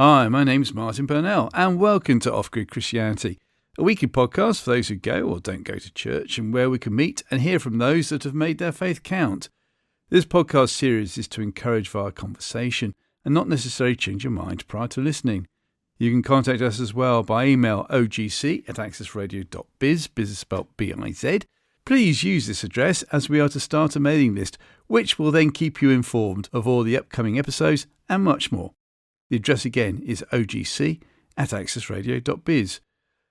Hi, my name's Martin Burnell, and welcome to Off-Grid Christianity, a weekly podcast for those who go or don't go to church, and where we can meet and hear from those that have made their faith count. This podcast series is to encourage via conversation and not necessarily change your mind prior to listening. You can contact us as well by email ogc@accessradio.biz, biz is spelled B-I-Z. Please use this address as we are to start a mailing list, which will then keep you informed of all the upcoming episodes and much more. The address again is ogc@accessradio.biz.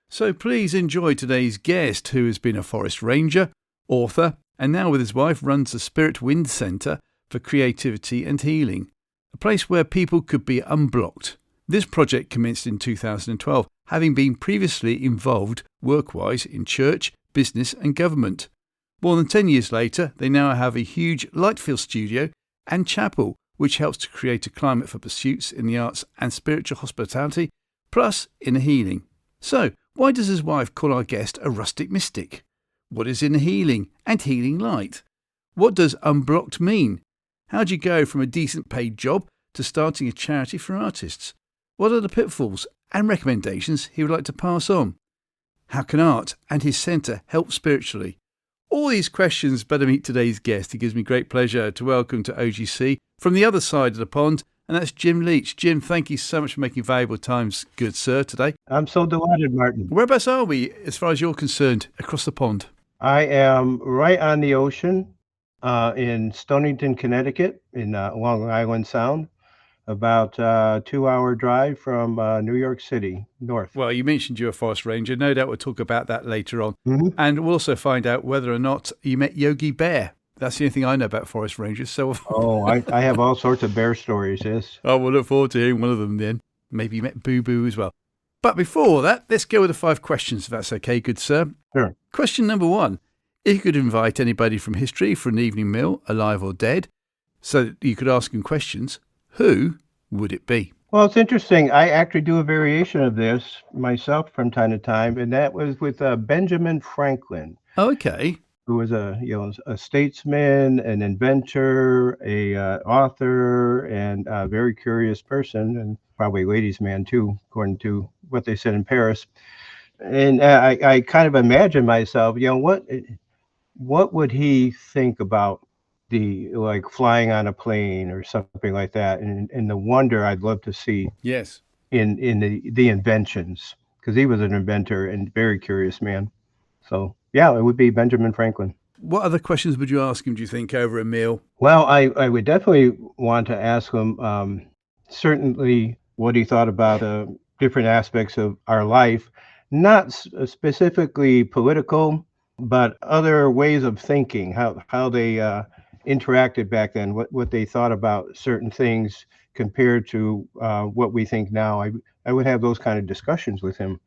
So please enjoy today's guest, who has been a forest ranger, author, and now with his wife runs the Spirit Wind Centre for Creativity and Healing, a place where people could be unblocked. This project commenced in 2012, having been previously involved work-wise in church, business and government. More than 10 years later, they now have a huge light-filled studio and chapel, which helps to create a climate for pursuits in the arts and spiritual hospitality, plus inner healing. So, why does his wife call our guest a rustic mystic? What is inner healing and healing light? What does unblocked mean? How do you go from a decent paid job to starting a charity for artists? What are the pitfalls and recommendations he would like to pass on? How can art and his centre help spiritually? All these questions better meet today's guest. It gives me great pleasure to welcome to OGC from the other side of the pond, and that's Jim Leach. Jim, thank you so much for making valuable times, good sir, today. I'm so delighted, Martin. Whereabouts are we, as far as you're concerned, across the pond? I am right on the ocean in Stonington, Connecticut, in Long Island Sound, about a 2-hour drive from New York City, north. Well, you mentioned you're a forest ranger. No doubt we'll talk about that later on. Mm-hmm. And we'll also find out whether or not you met Yogi Bear. That's the only thing I know about forest rangers. So, I have all sorts of bear stories, yes. Oh, we'll look forward to hearing one of them then. Maybe you met Boo Boo as well. But before that, let's go with the 5 questions, if that's okay, good sir. Sure. Question number 1. If you could invite anybody from history for an evening meal, alive or dead, so that you could ask them questions, who would it be? Well, it's interesting. I actually do a variation of this myself from time to time, and that was with Benjamin Franklin. Oh, okay. Who was a statesman, an inventor, a author, and a very curious person, and probably a ladies' man too, according to what they said in Paris. And I kind of imagine myself, what would he think about like flying on a plane or something like that, and the wonder I'd love to see. Yes. In the inventions, because he was an inventor and very curious man. So yeah, it would be Benjamin Franklin. What other questions would you ask him, do you think, over a meal? Well, I would definitely want to ask him certainly what he thought about different aspects of our life, not specifically political, but other ways of thinking, how they interacted back then, what they thought about certain things compared to what we think now. I would have those kind of discussions with him.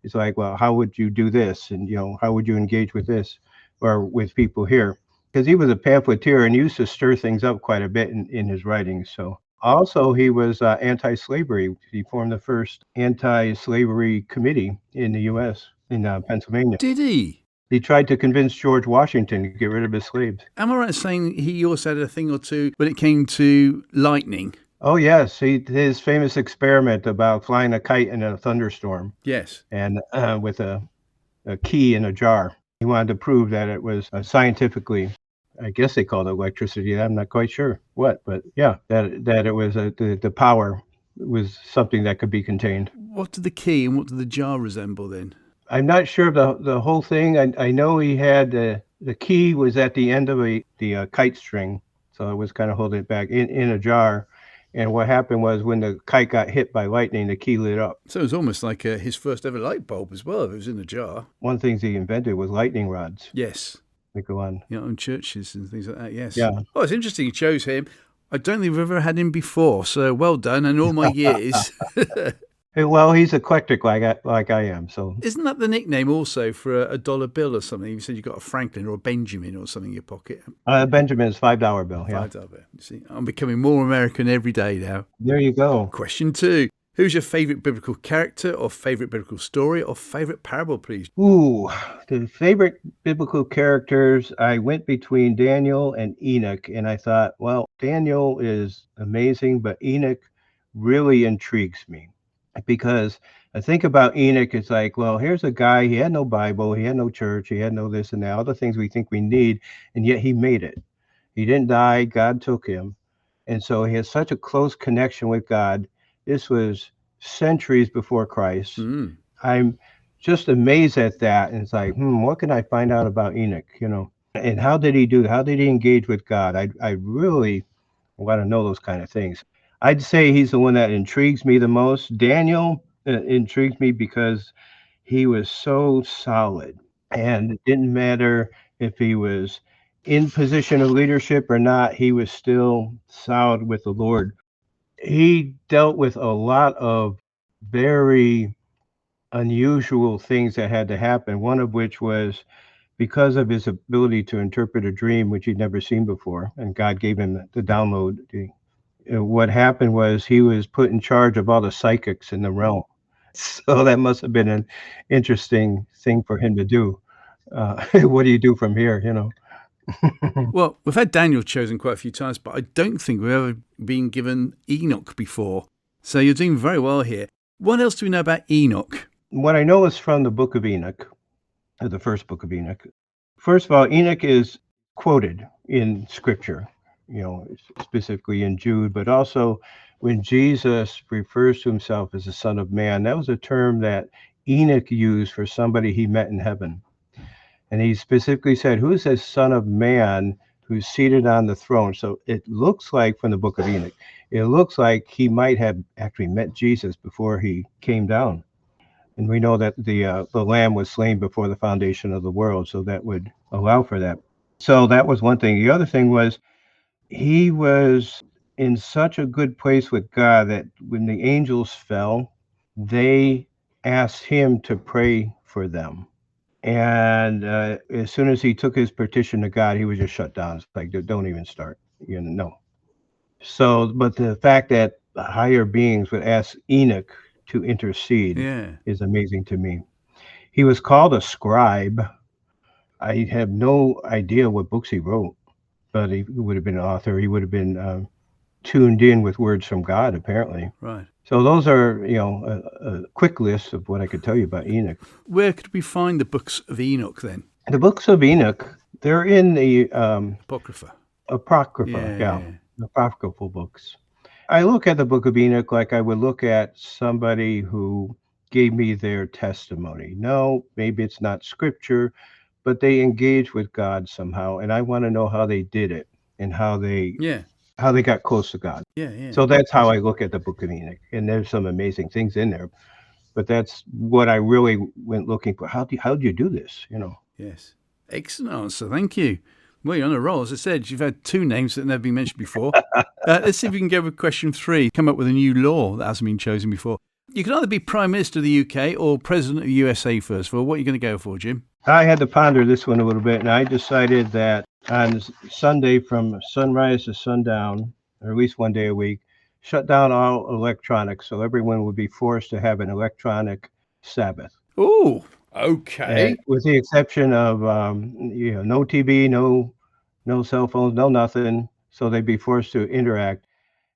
It's like, well, how would you do this? And, how would you engage with this or with people here? Because he was a pamphleteer and used to stir things up quite a bit in his writings. So also he was anti-slavery. He formed the first anti-slavery committee in the U.S. in Pennsylvania. Did he? He tried to convince George Washington to get rid of his slaves. Am I right in saying he also had a thing or two when it came to lightning? Oh, yes. His famous experiment about flying a kite in a thunderstorm. Yes. And with a key in a jar. He wanted to prove that it was scientifically, I guess they called it electricity. I'm not quite sure what, but yeah, that it was the power was something that could be contained. What did the key and what did the jar resemble then? I'm not sure of the whole thing. I know he had the key was at the end of the kite string, so it was kind of holding it back in a jar. And what happened was when the kite got hit by lightning, the key lit up. So it was almost like his first ever light bulb as well, if it was in a jar. One of the things he invented was lightning rods. Yes. They go on. On churches and things like that, yes. Yeah. Oh, it's interesting you chose him. I don't think we've ever had him before, so well done. And all my years. Well, he's eclectic like I am. So isn't that the nickname also for a dollar bill or something? You said you got a Franklin or a Benjamin or something in your pocket. Benjamin's $5 bill. Yeah. $5 bill. You see, I'm becoming more American every day now. There you go. Question 2. Who's your favourite biblical character or favourite biblical story or favourite parable, please? Ooh, the favourite biblical characters, I went between Daniel and Enoch, and I thought, well, Daniel is amazing, but Enoch really intrigues me because I think about Enoch. It's like, well, here's a guy. He had no Bible. He had no church. He had no this and that. All the things we think we need, and yet he made it. He didn't die. God took him, and so he has such a close connection with God. This was centuries before Christ. Mm. I'm just amazed at that, and it's like, what can I find out about Enoch? And how did he do? How did he engage with God? I really want to know those kind of things. I'd say he's the one that intrigues me the most. Daniel intrigues me because he was so solid, and it didn't matter if he was in position of leadership or not, he was still solid with the Lord. He dealt with a lot of very unusual things that had to happen, one of which was because of his ability to interpret a dream which he'd never seen before, and God gave him the download. What happened was he was put in charge of all the psychics in the realm. So that must have been an interesting thing for him to do. What do you do from here? Well, we've had Daniel chosen quite a few times, but I don't think we've ever been given Enoch before. So you're doing very well here. What else do we know about Enoch? What I know is from the book of Enoch, the first book of Enoch. First of all, Enoch is quoted in scripture, specifically in Jude, but also when Jesus refers to himself as the Son of Man, that was a term that Enoch used for somebody he met in heaven. And he specifically said, who's this Son of Man who's seated on the throne? So it looks like from the book of Enoch, it looks like he might have actually met Jesus before he came down. And we know that the lamb was slain before the foundation of the world, so that would allow for that. So that was one thing. The other thing was he was in such a good place with God that when the angels fell, they asked him to pray for them. And as soon as he took his petition to God, he was just shut down. It's like, don't even start. No. So, but the fact that higher beings would ask Enoch to intercede is amazing to me. He was called a scribe. I have no idea what books he wrote, but he would have been an author. He would have been tuned in with words from God, apparently. Right. So those are, a quick list of what I could tell you about Enoch. Where could we find the books of Enoch then? The books of Enoch, they're in the Apocrypha. the apocryphal books. I look at the book of Enoch like I would look at somebody who gave me their testimony. No, maybe it's not scripture, but they engage with God somehow, and I want to know how they did it and how they got close to God. So that's how I look at the book of Enoch, and there's some amazing things in there. But that's what I really went looking for. How do you do this? Yes. Excellent answer. Thank you. Well, you're on a roll. As I said, you've had two names that have never been mentioned before. Let's see if we can go with question 3. Come up with a new law that hasn't been chosen before. You can either be Prime Minister of the UK or President of the USA first of all. What are you going to go for, Jim? I had to ponder this one a little bit, and I decided that on Sunday from sunrise to sundown, or at least one day a week, shut down all electronics, so everyone would be forced to have an electronic Sabbath. Oh, okay. And with the exception of no TV, no cell phones, no nothing. So they'd be forced to interact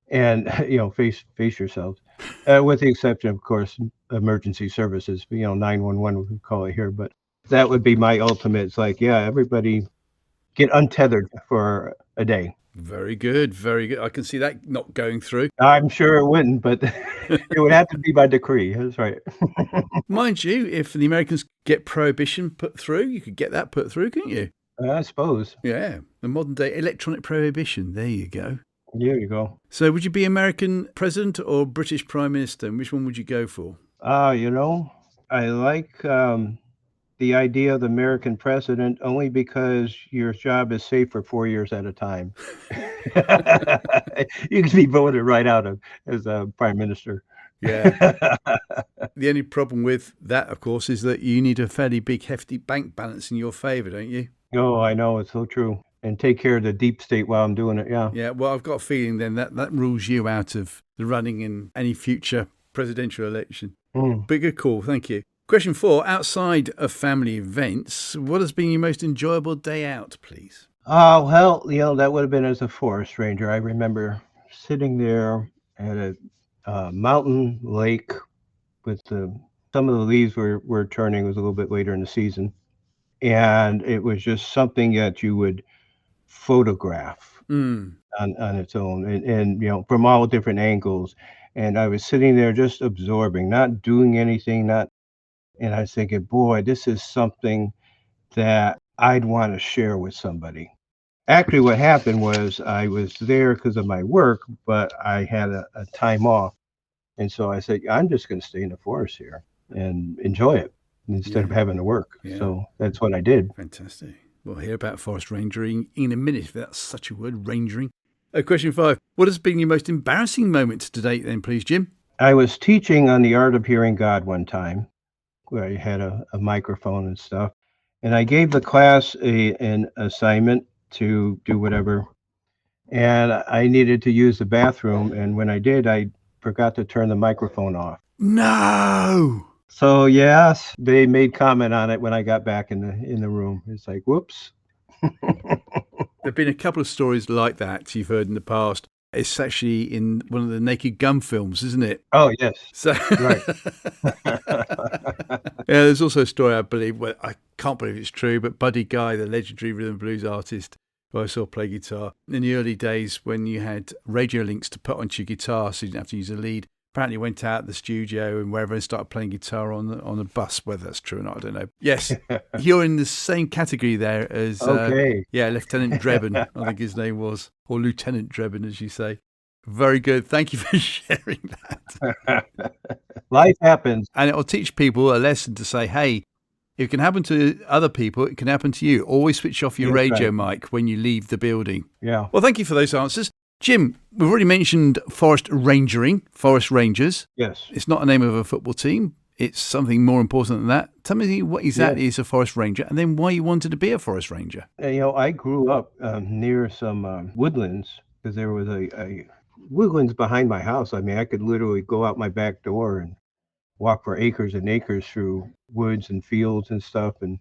and face yourselves. With the exception, of course, emergency services. 911 we call it here, but that would be my ultimate. It's like, everybody get untethered for a day. Very good, very good. I can see that not going through. I'm sure it wouldn't, but it would have to be by decree. That's right. Mind you, if the Americans get prohibition put through, you could get that put through, couldn't you? I suppose. Yeah, the modern day electronic prohibition. There you go. There you go. So would you be American president or British Prime Minister? And which one would you go for? I like the idea of the American president only because your job is safe for 4 years at a time. You can be voted right out of as a prime minister. Yeah. The only problem with that, of course, is that you need a fairly big, hefty bank balance in your favour, don't you? Oh, I know. It's so true. And take care of the deep state while I'm doing it. Yeah. Yeah. Well, I've got a feeling then that rules you out of the running in any future presidential election. But good call. Thank you. Question 4. Outside of family events, what has been your most enjoyable day out, please? Well, that would have been as a forest ranger. I remember sitting there at mountain lake with some of the leaves were turning. It was a little bit later in the season, and it was just something that you would photograph Mm. on its own, and from all different angles. And I was sitting there just absorbing, not doing anything, not. And I was thinking, boy, this is something that I'd want to share with somebody. Actually, what happened was I was there because of my work, but I had a time off. And so I said, I'm just going to stay in the forest here and enjoy it instead of Yeah. having to work. Yeah. So that's what I did. Fantastic. We'll hear about forest rangering in a minute, if that's such a word, rangering. Question 5. What has been your most embarrassing moment to date then, please, Jim? I was teaching on the art of hearing God one time where I had a microphone and stuff. And I gave the class an assignment to do whatever. And I needed to use the bathroom. And when I did, I forgot to turn the microphone off. No! So yes, they made comment on it when I got back in the room. It's like, whoops. There have been a couple of stories like that you've heard in the past. It's actually in one of the Naked Gun films, isn't it? Oh yes, So, right. yeah, there's also a story, I believe, where I can't believe it's true, but Buddy Guy, the legendary rhythm and blues artist who I saw play guitar, in the early days when you had radio links to put onto your guitar so you didn't have to use a lead, apparently went out the studio and wherever and started playing guitar on a bus. Whether that's true or not, I don't know. Yes, you're in the same category there as Okay. Lieutenant Drebin, I think his name was, or Lieutenant Drebin, as you say. Very good. Thank you for sharing that. Life happens. And it'll teach people a lesson to say, hey, it can happen to other people, it can happen to you. Always switch off your That's radio right. mic when you leave the building. Yeah. Well, thank you for those answers. Jim, we've already mentioned forest rangering, forest rangers. Yes. It's not a name of a football team. It's something more important than that. Tell me what exactly is a forest ranger and then why you wanted to be a forest ranger. I grew up near some woodlands because there was a woodlands behind my house. I mean, I could literally go out my back door and walk for acres and acres through woods and fields and stuff. And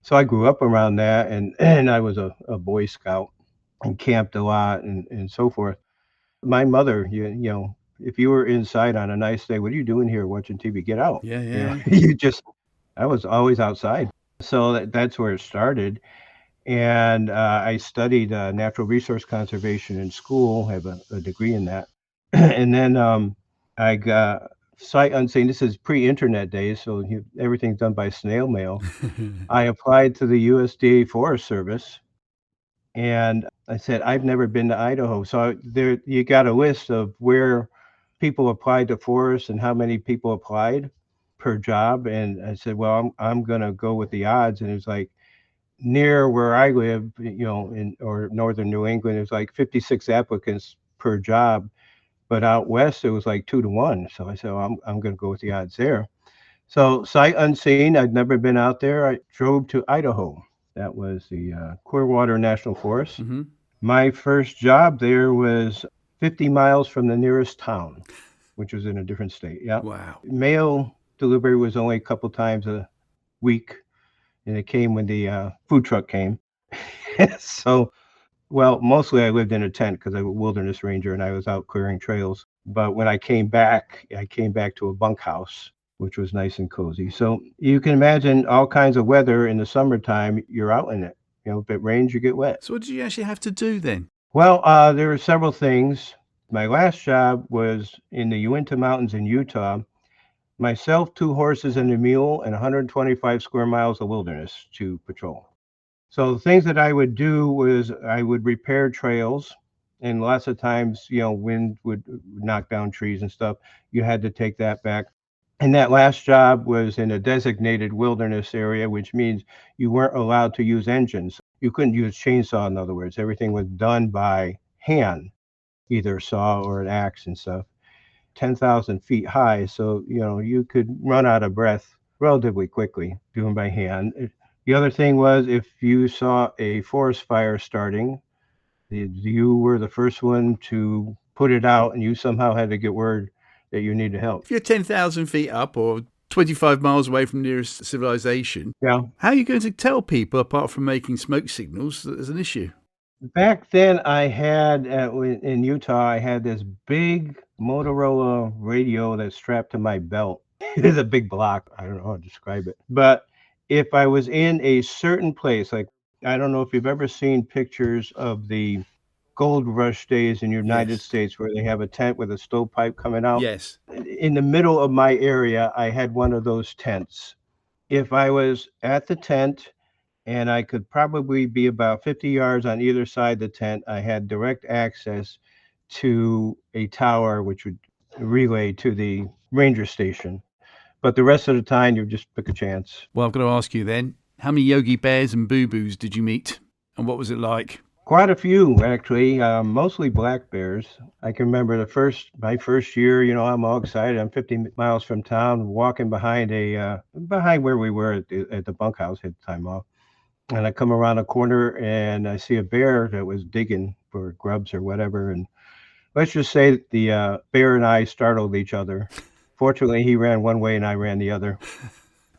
so I grew up around that, and and I was a Boy Scout and camped a lot and so forth. My mother, if you were inside on a nice day, what are you doing here watching TV? Get out. Yeah. You just, I was always outside. So that's where it started. And I studied natural resource conservation in school, have a degree in that. And then I got sight unseen. This is pre-internet days, so everything's done by snail mail. I applied to the USDA Forest Service, and I said, I've never been to Idaho. So there, you got a list of where people applied to forest and how many people applied per job. And I said, well, I'm gonna go with the odds. And it's like near where I live, in or northern New England, it was like 56 applicants per job. But out west, it was like 2 to 1. So I said, well, I'm gonna go with the odds there. So sight unseen, I'd never been out there. I drove to Idaho. That was the Clearwater National Forest. Mm-hmm. My first job there was 50 miles from the nearest town, which was in a different state. Yeah. Wow. Mail delivery was only a couple times a week, and it came when the food truck came. So, well, mostly I lived in a tent because I'm a wilderness ranger and I was out clearing trails. But when I came back to a bunkhouse, which was nice and cozy. So you can imagine all kinds of weather in the summertime. You're out in it. If it rains, you get wet. So what did you actually have to do then? Well, there were several things. My last job was in the Uinta Mountains in Utah. Myself, 2 horses and a mule, and 125 square miles of wilderness to patrol. So the things that I would do was I would repair trails, and lots of times, wind would knock down trees and stuff. You had to take that back. And that last job was in a designated wilderness area, which means you weren't allowed to use engines. You couldn't use chainsaw, in other words. Everything was done by hand, either a saw or an axe and stuff. 10,000 feet high, so you could run out of breath relatively quickly doing by hand. The other thing was if you saw a forest fire starting, you were the first one to put it out, and you somehow had to get word that you needed help. If you're 10,000 feet up or 25 miles away from nearest civilization, Yeah. how are you going to tell people, apart from making smoke signals, that there's an issue? Back then, I had in Utah, I had this big Motorola radio that's strapped to my belt. It is a big block. I don't know how to describe it. But if I was in a certain place, like I don't know if you've ever seen pictures of the gold rush days in the United Yes. States where they have a tent with a stovepipe coming out. Yes. In the middle of my area, I had one of those tents. If I was at the tent and I could probably be about 50 yards on either side of the tent, I had direct access to a tower which would relay to the ranger station. But the rest of the time, you just pick a chance. Well, I've got to ask you then, how many Yogi Bears and Boo Boos did you meet? And what was it like? Quite a few, actually, mostly black bears. I can remember my first year. I'm all excited. I'm 50 miles from town, walking behind behind where we were at the bunkhouse. Had time off, and I come around a corner and I see a bear that was digging for grubs or whatever. And let's just say that the bear and I startled each other. Fortunately, he ran one way and I ran the other.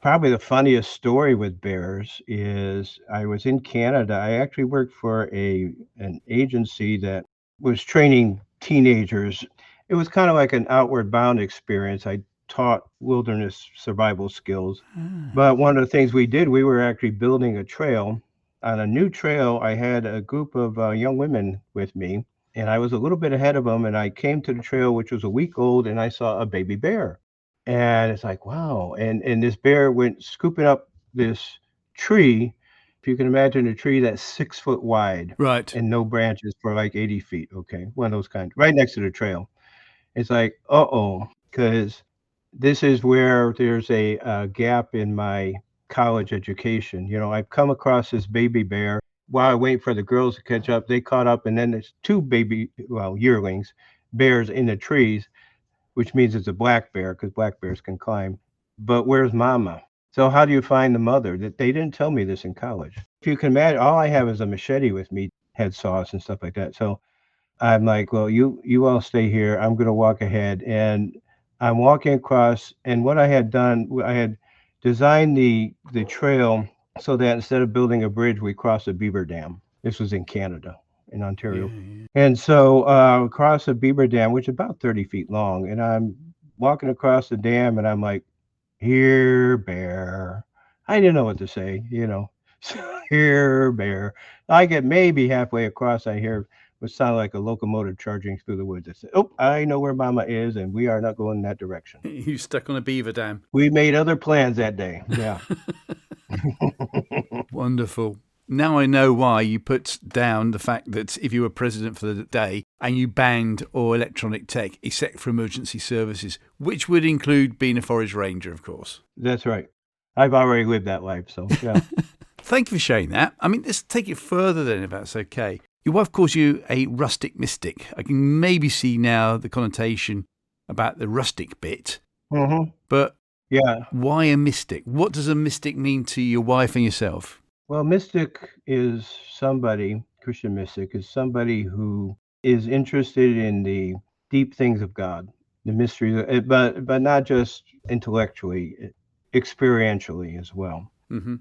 Probably the funniest story with bears is I was in Canada. I actually worked for an agency that was training teenagers. It was kind of like an outward bound experience. I taught wilderness survival skills. But one of the things we did, we were actually building a trail. On a new trail, I had a group of young women with me, and I was a little bit ahead of them. And I came to the trail, which was a week old, and I saw a baby bear. And it's like, wow. And this bear went scooping up this tree. If you can imagine a tree that's 6 foot wide Right. and no branches for like 80 feet. Okay. One of those kinds, right next to the trail. It's like, uh-oh, because this is where there's a gap in my college education. I've come across this baby bear while I wait for the girls to catch up. They caught up, and then there's two yearlings, bears in the trees, which means it's a black bear because black bears can climb. But where's mama? So how do you find the mother? That they didn't tell me this in college. If you can imagine, all I have is a machete with me, head saws and stuff like that. So I'm like, well, you all stay here. I'm gonna walk ahead, and I'm walking across. And what I had done, I had designed the trail so that instead of building a bridge, we crossed a beaver dam. This was in Canada, in Yeah, Ontario. yeah. And so across a beaver dam, which is about 30 feet long, and I'm walking across the dam, and I'm like, "Here, bear." I didn't know what to say. So, here, bear. I get maybe halfway across, I hear what sounded like a locomotive charging through the woods. I said, "Oh, I know where Mama is, and we are not going in that direction." You stuck on a beaver dam. We made other plans that day. Yeah. Wonderful. Now I know why you put down the fact that if you were president for the day and you banned all electronic tech except for emergency services, which would include being a forest ranger, of course. That's right. I've already lived that life, so yeah. Thank you for sharing that. I mean, let's take it further then, if that's okay. Your wife calls you a rustic mystic. I can maybe see now the connotation about the rustic bit, Hmm. but Yeah. why a mystic? What does a mystic mean to your wife and yourself? Well, mystic is somebody, Christian mystic is somebody who is interested in the deep things of God, the mysteries, but not just intellectually, experientially as well. Hmm.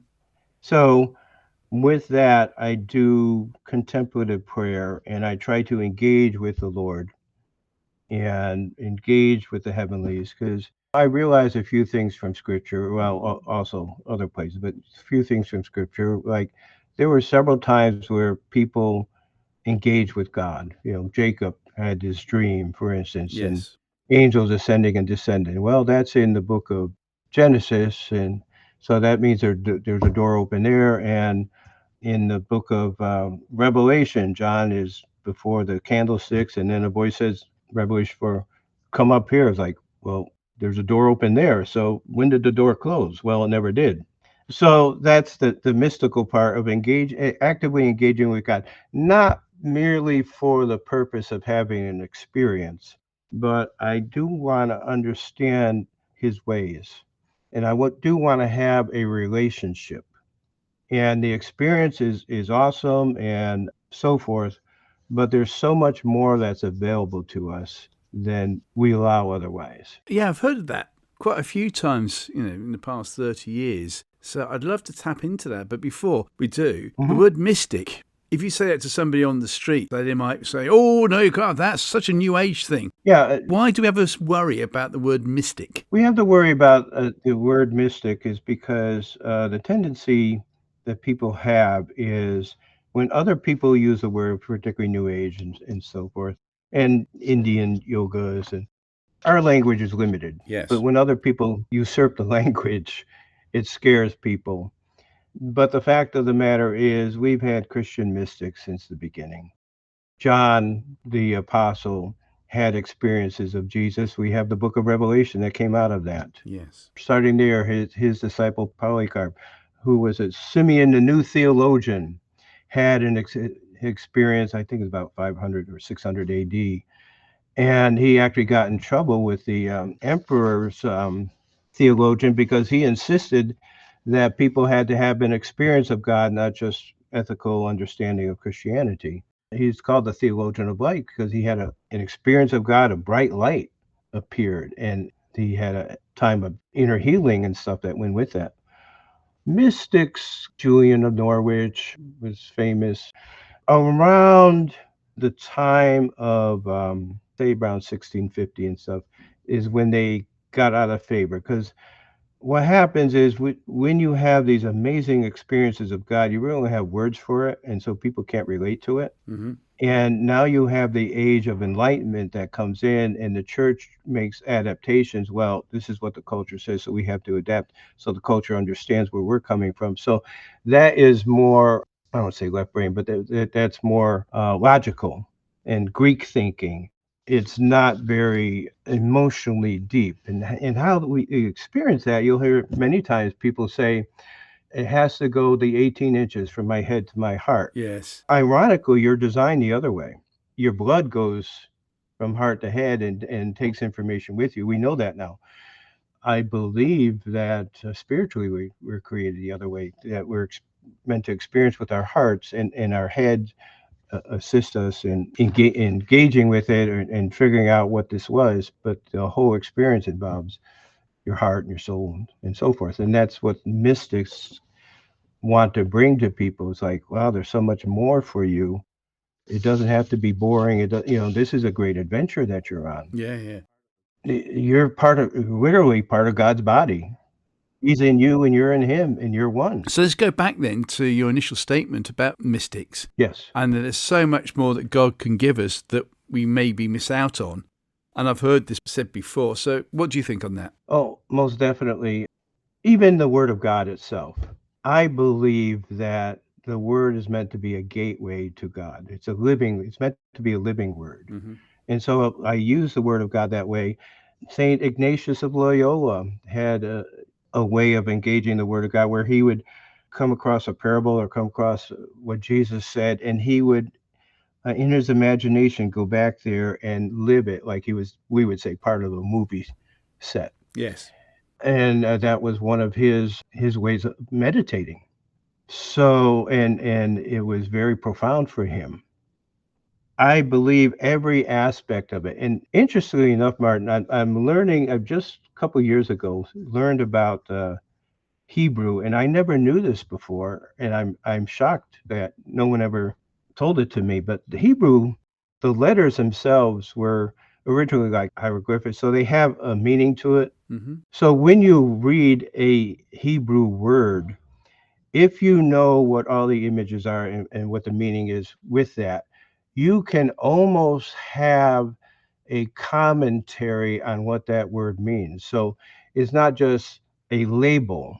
So with that, I do contemplative prayer and I try to engage with the Lord and engage with the heavenlies because I realize a few things from scripture, well, also other places, but a few things from scripture. Like there were several times where people engage with God. Jacob had this dream, for instance, and Yes. angels ascending and descending. Well, that's in the book of Genesis. And so that means there's a door open there. And in the book of Revelation, John is before the candlesticks, and then a voice says, Revelation for come up here. It's like, well, there's a door open there. So when did the door close? Well, it never did. So that's the mystical part of actively engaging with God, not merely for the purpose of having an experience, but I do want to understand his ways. And do want to have a relationship, and the experience is awesome and so forth, but there's so much more that's available to us than we allow otherwise. Yeah, I've heard of that quite a few times, in the past 30 years. So I'd love to tap into that. But before we do, the Mhm. word mystic, If you say that to somebody on the street, they might say, oh, no, you can't have that. It's such a new age thing. Yeah, Why do we have this worry about the word mystic? we have to worry about the word mystic is because the tendency that people have is when other people use the word, particularly New Age and so forth, and Indian yogas, and our language is limited. But Yes. when other people usurp the language, it scares people. But the fact of the matter is, we've had Christian mystics since the beginning. John, the apostle, had experiences of Jesus. We have the book of Revelation that came out of that. Yes. Starting there, his disciple Polycarp, who was a Simeon, the new theologian, had an experience, I think it's about 500 or 600 AD. And he actually got in trouble with the emperor's theologian because he insisted that people had to have an experience of God, not just ethical understanding of Christianity. He's called the theologian of light because he had an experience of God, a bright light appeared, and he had a time of inner healing and stuff that went with that. Mystics, Julian of Norwich was famous around the time of, say, around 1650 and stuff, is when they got out of favor. Because what happens is when you have these amazing experiences of God, you really don't have words for it, and so people can't relate to it. Mm-hmm. And now you have the age of enlightenment that comes in, and the church makes adaptations. Well, this is what the culture says, so we have to adapt so the culture understands where we're coming from. So that is more, I don't say left brain, but that's more logical and Greek thinking. It's not very emotionally deep. And how we experience that, you'll hear many times people say, it has to go the 18 inches from my head to my heart. Yes. Ironically, you're designed the other way. Your blood goes from heart to head and takes information with you. We know that now. I believe that spiritually we're created the other way, that we're meant to experience with our hearts, and our head assist us in engaging with it and figuring out what this was. But the whole experience involves your heart and your soul and so forth. And that's what mystics want to bring to people. It's like, wow, there's so much more for you. It doesn't have to be boring. It does, this is a great adventure that you're on. Yeah, yeah. You're literally part of God's body. He's in you and you're in him and you're one. So let's go back then to your initial statement about mystics. Yes. And that there's so much more that God can give us that we maybe miss out on. And I've heard this said before. So what do you think on that? Oh, most definitely. Even the Word of God itself. I believe that the Word is meant to be a gateway to God. It's meant to be a living Word. Mm-hmm. And so I use the Word of God that way. St. Ignatius of Loyola had a way of engaging the Word of God where he would come across a parable or come across what Jesus said, and he would, in his imagination, go back there and live it like we would say, part of a movie set. Yes. And that was one of his ways of meditating. So, and it was very profound for him. I believe every aspect of it. And interestingly enough, Martin, I'm learning. I've just a couple years ago learned about Hebrew, and I never knew this before. And I'm shocked that no one ever told it to me. But the Hebrew, the letters themselves were originally like hieroglyphics, so they have a meaning to it. Mm-hmm. So when you read a Hebrew word, if you know what all the images are and what the meaning is with that, you can almost have a commentary on what that word means. So it's not just a label,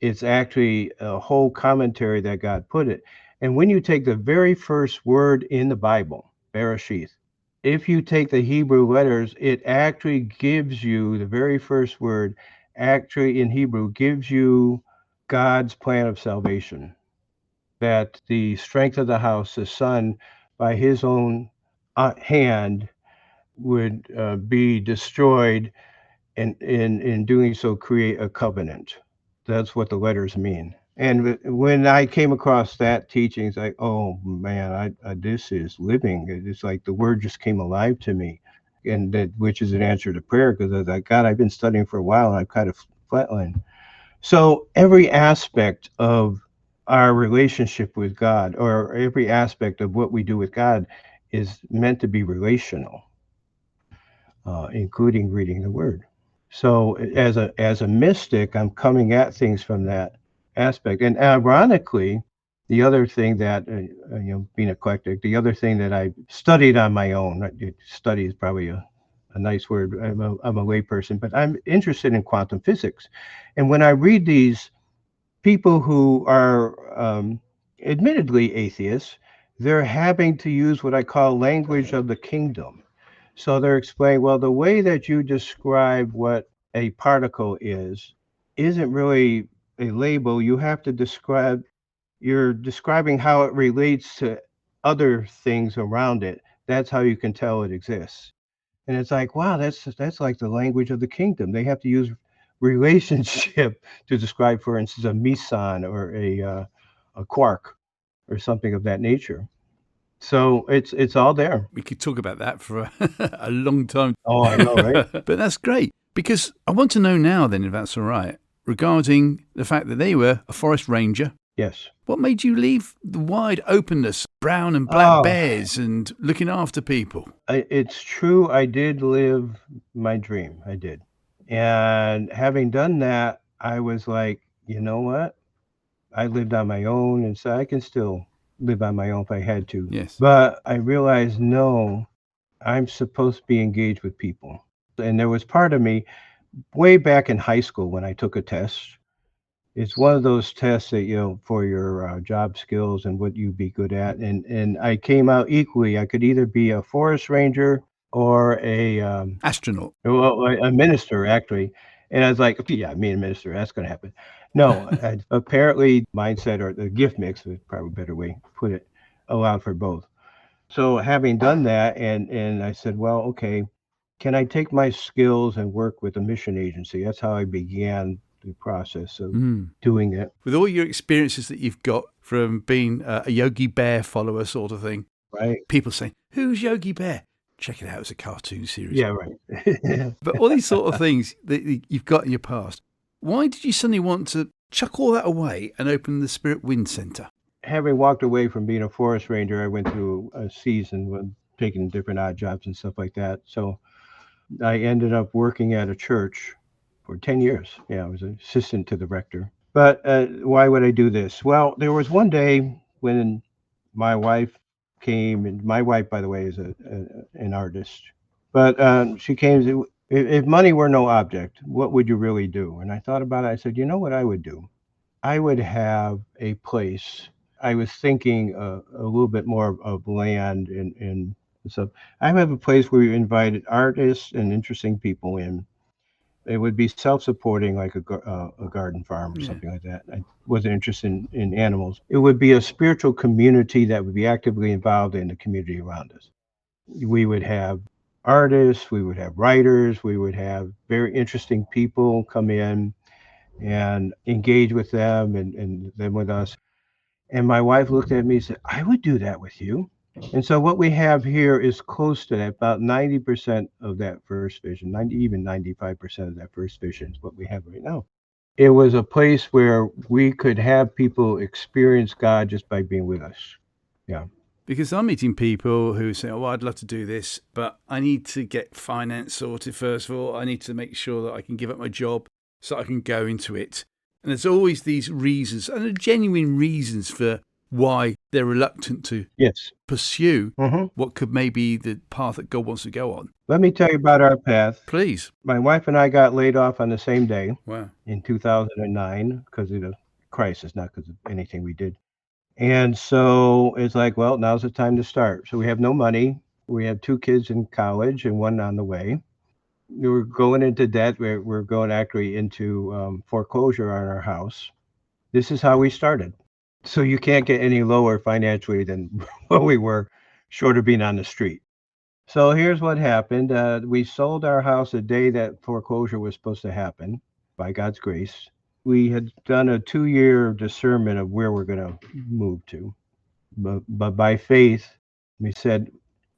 it's actually a whole commentary that God put it. And when you take the very first word in the Bible, Bereshith, if you take the Hebrew letters, it actually gives you the very first word, actually in Hebrew, gives you God's plan of salvation. That the strength of the house, the son, by his own hand, would be destroyed, and in doing so, create a covenant. That's what the letters mean. And when I came across that teaching, it's like, oh man, this is living. It's like the word just came alive to me, and that which is an answer to prayer, because I was like, God, I've been studying for a while and I've kind of flatlined. So every aspect of our relationship with God, or every aspect of what we do with God, is meant to be relational, including reading the Word. So as a mystic, I'm coming at things from that aspect. And ironically, the other thing that being eclectic, the other thing that I studied on my own, study is probably a nice word. I'm a layperson, but I'm interested in quantum physics. And when I read these people who are admittedly atheists, they're having to use what I call language of the kingdom. So they're explaining, well, the way that you describe what a particle is isn't really a label. You have to describe, you're describing how it relates to other things around it. That's how you can tell it exists. And it's like, wow, that's like the language of the kingdom. They have to use relationship to describe, for instance, a meson or a quark or something of that nature. So it's all there. We could talk about that for a long time. Oh, I know, right? But that's great, because I want to know now then, if that's all right, regarding the fact that they were a forest ranger. Yes. What made you leave the wide openness, brown and black Oh, bears and looking after people? it's true. I did live my dream. I did. And having done that, I was like, you know what? I lived on my own, and so I can still live on my own if I had to. Yes. But I realized, no, I'm supposed to be engaged with people. And there was part of me way back in high school when I took a test. It's one of those tests that, for your job skills and what you'd be good at. And I came out equally. I could either be a forest ranger or Astronaut. a minister, actually. And I was like, okay, yeah, me and minister, that's going to happen. No, apparently mindset, or the gift mix is probably a better way to put it, allowed for both. So having done that, and I said, well, okay, can I take my skills and work with a mission agency? That's how I began the process of doing it. With all your experiences that you've got from being a Yogi Bear follower sort of thing, Right. people say, who's Yogi Bear? Check it out, it's a cartoon series. Yeah, right. But all these sort of things that you've got in your past, why did you suddenly want to chuck all that away and open the Spirit Wind Centre? Having walked away from being a forest ranger, I went through a season with taking different odd jobs and stuff like that. So I ended up working at a church for 10 years. Yeah, I was an assistant to the rector. But why would I do this? Well, there was one day when my wife came, and my wife, by the way, is an artist. But she came, if money were no object, what would you really do? And I thought about it. I said, you know what I would do? I would have a place. I was thinking a little bit more of land and stuff. I have a place where we invited artists and interesting people in. It would be self-supporting, like a garden farm or Yeah. something like that. I wasn't interested in animals. It would be a spiritual community that would be actively involved in the community around us. We would have artists, we would have writers, we would have very interesting people come in and engage with them and them with us. And my wife looked at me and said, I would do that with you. And so what we have here is close to that, about 90% of that first vision, 90, even 95% of that first vision is what we have right now. It was a place where we could have people experience God just by being with us. Yeah. Because I'm meeting people who say, oh, I'd love to do this, but I need to get finance sorted first of all. I need to make sure that I can give up my job so I can go into it. And there's always these reasons, and they're genuine reasons for why they're reluctant to Yes. pursue what could maybe the path that God wants to go on. Let me tell you about our path. Please. My wife and I got laid off on the same day. Wow. In 2009 because of the crisis, not because of anything we did. And so it's like, well, now's the time to start. So we have no money. We have 2 kids in college and one on the way. We're going into debt. We're going actually into foreclosure on our house. This is how we started. So you can't get any lower financially than what we were, short of being on the street. So here's what happened. We sold our house the day that foreclosure was supposed to happen, by God's grace. We had done a 2-year discernment of where we're going to move to. But by faith, we said,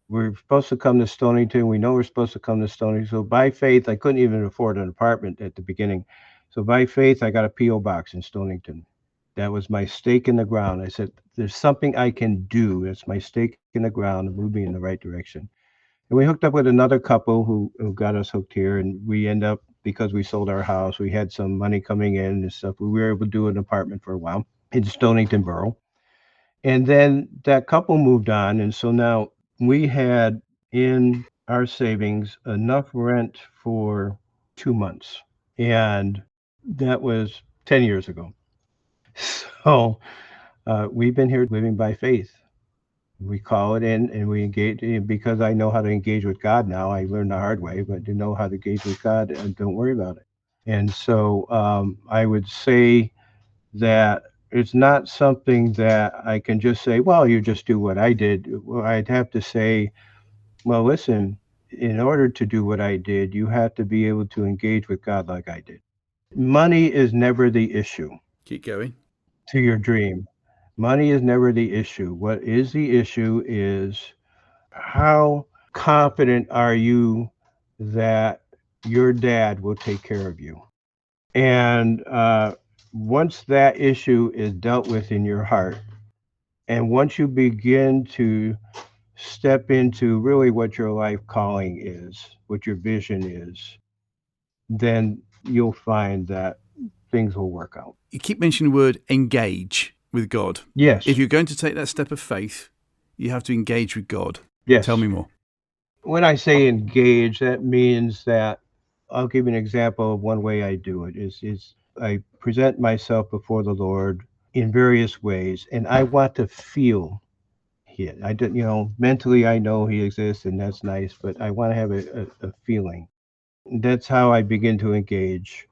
we're supposed to come to Stonington. We know we're supposed to come to Stonington. So by faith, I couldn't even afford an apartment at the beginning. So by faith, I got a P.O. box in Stonington. That was my stake in the ground. I said, there's something I can do. That's my stake in the ground to move me in the right direction. And we hooked up with another couple who got us hooked here. And we end up, because we sold our house, we had some money coming in and stuff. We were able to do an apartment for a while in Stonington Borough. And then that couple moved on. And so now we had in our savings enough rent for 2 months. And that was 10 years ago. So we've been here living by faith. We call it in and we engage because I know how to engage with God now. I learned the hard way, but to know how to engage with God, and don't worry about it. And so I would say that it's not something that I can just say, well, you just do what I did. Well, I'd have to say, well, listen, in order to do what I did, you have to be able to engage with God like I did. Money is never the issue Keep going. to your dream. Money is never the issue. What is the issue is how confident are you that your dad will take care of you? And once that issue is dealt with in your heart, and once you begin to step into really what your life calling is, what your vision is, then you'll find that things will work out. You keep mentioning the word engage with God. If Yes, you're going to take that step of faith, you have to engage with God. Tell yes. me more. When I say engage, that means that I'll give you an example of one way I do it is I present myself before the Lord in various ways, and I want to feel it. I don't, mentally I know He exists, and that's nice, but I want to have a feeling. That's how I begin to engage.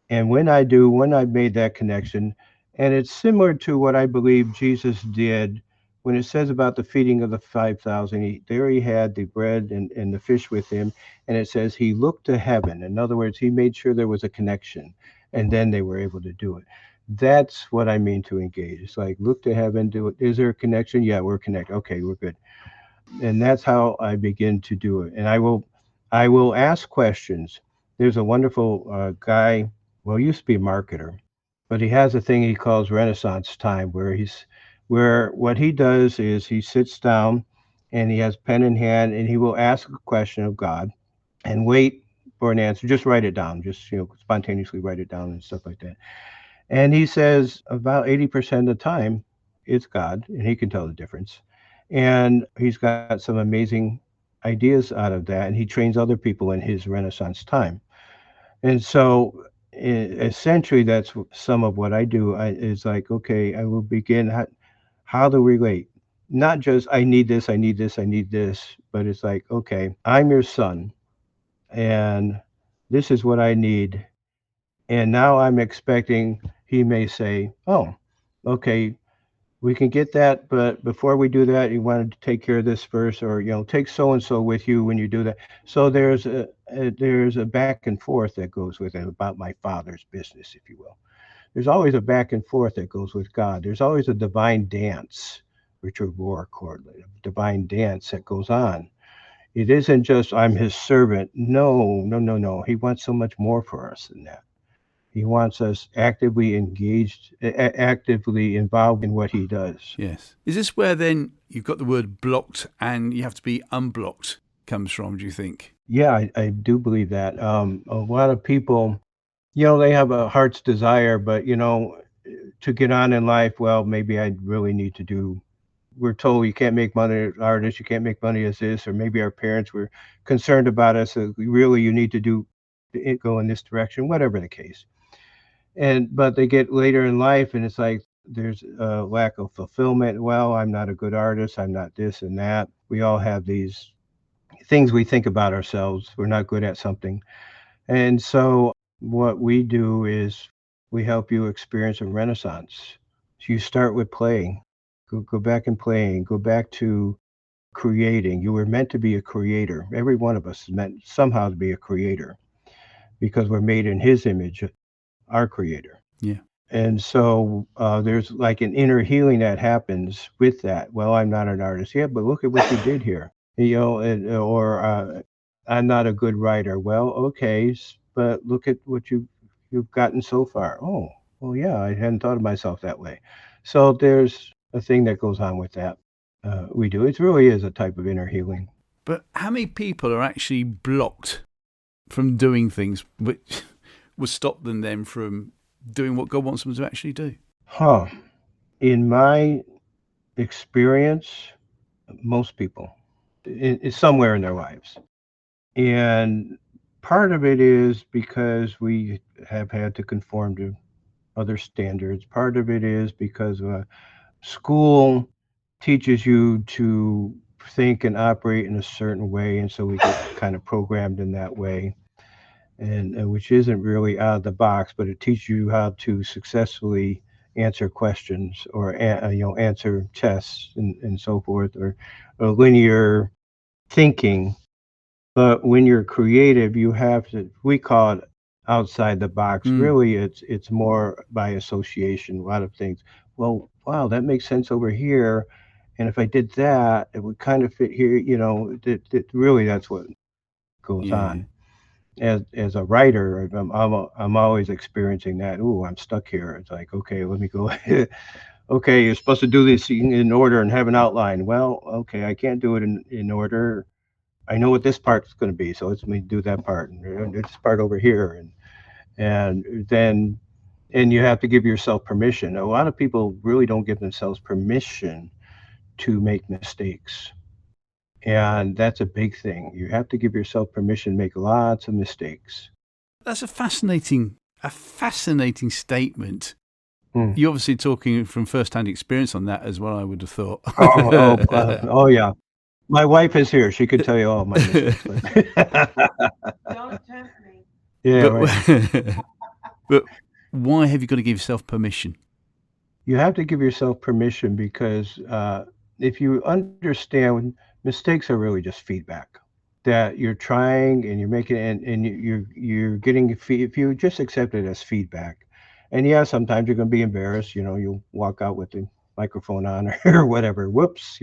And when I do, when I've made that connection, and it's similar to what I believe Jesus did when it says about the feeding of the 5,000. There he had the bread and the fish with him, and it says he looked to heaven. In other words, he made sure there was a connection, and then they were able to do it. That's what I mean to engage. It's like look to heaven, do it. Is there a connection? Yeah, we're connected. Okay, we're good. And that's how I begin to do it. And I will ask questions. There's a wonderful guy. Well, he used to be a marketer, but he has a thing he calls Renaissance time, where what he does is he sits down and he has pen in hand and he will ask a question of God and wait for an answer. Just write it down. Just spontaneously write it down and stuff like that. And he says about 80% of the time, it's God, and he can tell the difference. And he's got some amazing ideas out of that, and he trains other people in his Renaissance time. And so, essentially, that's some of what I do. Is like, okay, I will begin how to relate. Not just I need this, I need this, I need this, but it's like, okay, I'm your son, and this is what I need, and now I'm expecting he may say, "Oh, okay, we can get that, but before we do that, you wanted to take care of this first, or take so and so with you when you do that." So there's a back and forth that goes with it about my father's business, if you will. There's always a back and forth that goes with God. There's always a divine dance, Richard Rohr chord, divine dance that goes on. It isn't just I'm his servant. No, no, no, no. He wants so much more for us than that. He wants us actively engaged, actively involved in what he does. Yes. Is this where then you've got the word blocked and you have to be unblocked comes from, do you think? Yeah, I do believe that. A lot of people, they have a heart's desire, but, to get on in life, well, maybe I really need to do. We're told you can't make money as artists, you can't make money as this, or maybe our parents were concerned about us. So really, you need to go in this direction, whatever the case. But they get later in life and it's like there's a lack of fulfillment. Well, I'm not a good artist, I'm not this and that. We all have these things we think about ourselves. We're not good at something. And so what we do is we help you experience a renaissance. So you start with playing. Go back and playing. Go back to creating. You were meant to be a creator. Every one of us is meant somehow to be a creator because we're made in his image, our creator. Yeah. And so there's like an inner healing that happens with that. Well, I'm not an artist. Yeah, but look at what you did here. Or I'm not a good writer. Well, okay, but look at what you've gotten so far. Oh, well, yeah, I hadn't thought of myself that way. So there's a thing that goes on with that. We do. It really is a type of inner healing. But how many people are actually blocked from doing things which would stop them then from doing what God wants them to actually do? Huh. In my experience, most people, it's somewhere in their lives. And part of it is because we have had to conform to other standards. Part of it is because school teaches you to think and operate in a certain way, and so we get kind of programmed in that way, and which isn't really out of the box, but it teaches you how to successfully answer questions or answer tests and so forth, or linear thinking. But when you're creative, you have to, we call it outside the box. Mm, Really, it's more by association. A lot of things. Well, wow, that makes sense over here. And if I did that, it would kind of fit here. Really, that's what goes yeah. on. As a writer, I'm always experiencing that. Ooh, I'm stuck here. It's like, okay, let me go. Okay, you're supposed to do this in order and have an outline. Well, okay, I can't do it in order. I know what this part's going to be, so let's me do that part and this part over here, and then and you have to give yourself permission. A lot of people really don't give themselves permission to make mistakes, and that's a big thing. You have to give yourself permission to make lots of mistakes. That's a fascinating statement. Hmm. You're obviously talking from first-hand experience on that as well, I would have thought. Oh yeah. My wife is here. She could tell you all my mistakes. Don't tempt me. Yeah, but, right. but why have you got to give yourself permission? You have to give yourself permission because if you understand, mistakes are really just feedback that you're trying and you're making, and you're getting if you just accept it as feedback. And yeah, sometimes you're going to be embarrassed. You'll walk out with the microphone on or whatever. Whoops.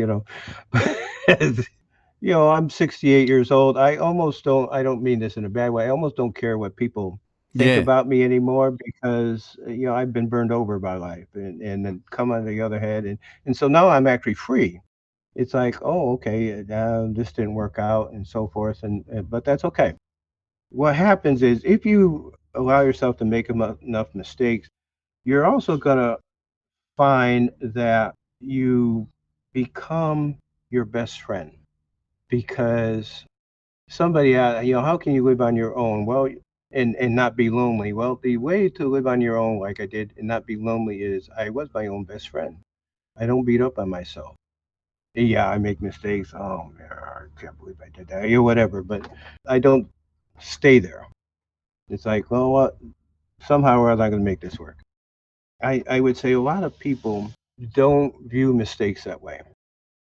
I'm 68 years old. I don't mean this in a bad way. I almost don't care what people think Yeah. about me anymore because, I've been burned over by life and then come on the other head. And so now I'm actually free. It's like, oh, okay, this didn't work out and so forth. But that's okay. What happens is if you allow yourself to make enough mistakes, you're also going to find that you become your best friend because how can you live on your own? Well, and not be lonely. Well, the way to live on your own, like I did, and not be lonely is I was my own best friend. I don't beat up on myself. Yeah, I make mistakes. Oh man, I can't believe I did that. Whatever. But I don't stay there. It's like, well, what? Somehow or other, I'm going to make this work. I would say a lot of people don't view mistakes that way.